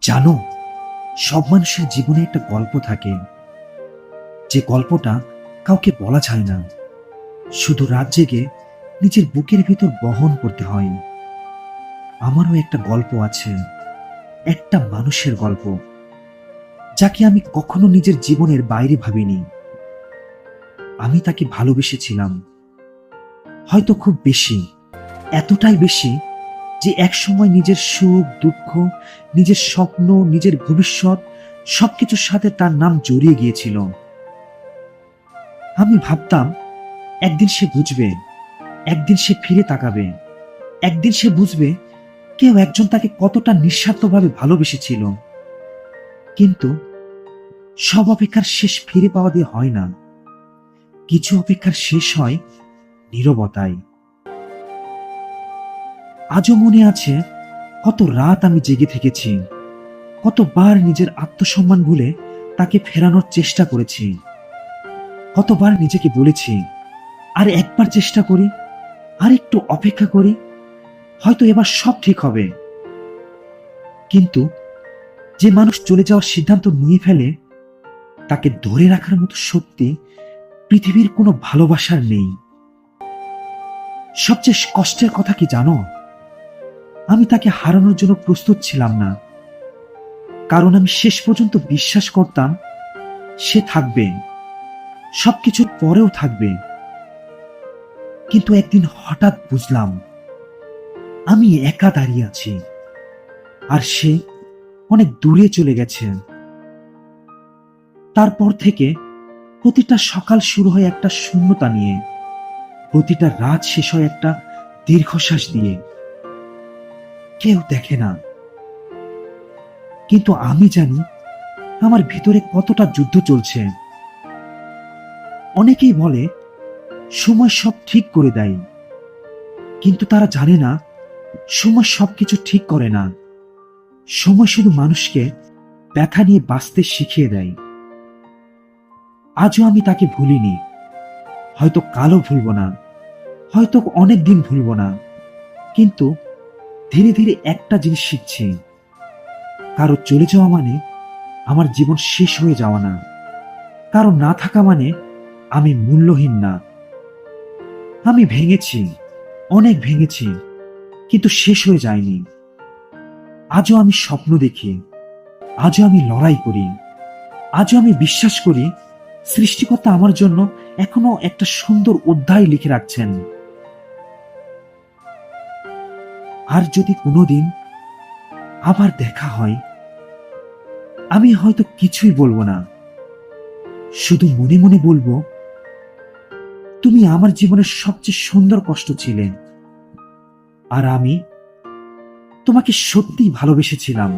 জানো, সব মানুষের জীবনে একটা গল্প থাকে, যে গল্পটা কাউকে বলা যায় না, শুধু রাত জেগে নিজের বুকের ভিতর বহন করতে হয়। আমারও একটা গল্প আছে, একটা মানুষের গল্প, যাকে আমি কখনো নিজের জীবনের বাইরে ভাবিনি। আমি তাকে ভালোবেসেছিলাম, হয়তো খুব বেশি, এতটাই বেশি যে একসময় নিজের সুখ দুঃখ, নিজের স্বপ্ন, নিজের ভবিষ্যৎ সবকিছুর সাথে তার নাম জড়িয়ে গিয়েছিল। আমি ভাবতাম একদিন সে বুঝবে, একদিন সে ফিরে তাকাবে, একদিন সে বুঝবে কেউ একজন তাকে কতটা নিঃস্বার্থভাবে ভালোবেসেছিল। কিন্তু সব অপেক্ষার শেষ ফিরে পাওয়া দিয়ে হয় না, কিছু অপেক্ষার শেষ হয় নীরবতায়। আজও মনে আছে কত রাত আমি জেগে থেকেছি, কতবার নিজের আত্মসম্মান ভুলে তাকে ফেরানোর চেষ্টা করেছি, কতবার নিজেকে বলেছি আর একবার চেষ্টা করি, আর একটু অপেক্ষা করি, হয়তো এবার সব ঠিক হবে। কিন্তু যে মানুষ চলে যাওয়ার সিদ্ধান্ত নিয়ে ফেলে, তাকে ধরে রাখার মতো শক্তি পৃথিবীর কোনো ভালোবাসার নেই। সবচেয়ে কষ্টের কথা কি জানো? আমি তাকে হারানোর জন্য প্রস্তুত ছিলাম না, কারণ আমি শেষ পর্যন্ত বিশ্বাস করতাম সে থাকবে, সবকিছুর পরেও থাকবে। কিন্তু একদিন হঠাৎ বুঝলাম আমি একা দাঁড়িয়ে আছি, আর সে অনেক দূরে চলে গেছে। তারপর থেকে প্রতিটা সকাল শুরু হয় একটা শূন্যতা নিয়ে, প্রতিটা রাত শেষ হয় একটা দীর্ঘশ্বাস দিয়ে। কেউ দেখে না, কিন্তু আমি জানি আমার ভিতরে কতটা যুদ্ধ চলছে। অনেকেই বলে সময় সব ঠিক করে দেয়, কিন্তু তারা জানে না সময় সবকিছু ঠিক করে না। সময় শুধু মানুষকে ব্যথা নিয়ে বাঁচতে শিখিয়ে দেয়। আজও আমি তাকে ভুলিনি, হয়তো কালও ভুলব না, হয়তো অনেক দিন ভুলব না, কিন্তু ধীরে ধীরে একটা জিনিস শিখছি, কারো চলে যাওয়া মানে আমার জীবন শেষ হয়ে যাওয়া না, কারো না থাকা মানে আমি মূল্যহীন না। আমি ভেঙেছি, অনেক ভেঙেছি, কিন্তু শেষ হয়ে যায়নি। আজও আমি স্বপ্ন দেখি, আজও আমি লড়াই করি, আজও আমি বিশ্বাস করি সৃষ্টিকর্তা আমার জন্য এখনো একটা সুন্দর অধ্যায় লিখে রাখছেন। আর যদি কোনোদিন আবার দেখা হয়, আমি হয়তো কিছুই বলবো না, শুধু মনে মনে বলবো, তুমি আমার জীবনের সবচেয়ে সুন্দর কষ্ট ছিলে, আর আমি তোমাকে সত্যিই ভালোবেসেছিলাম।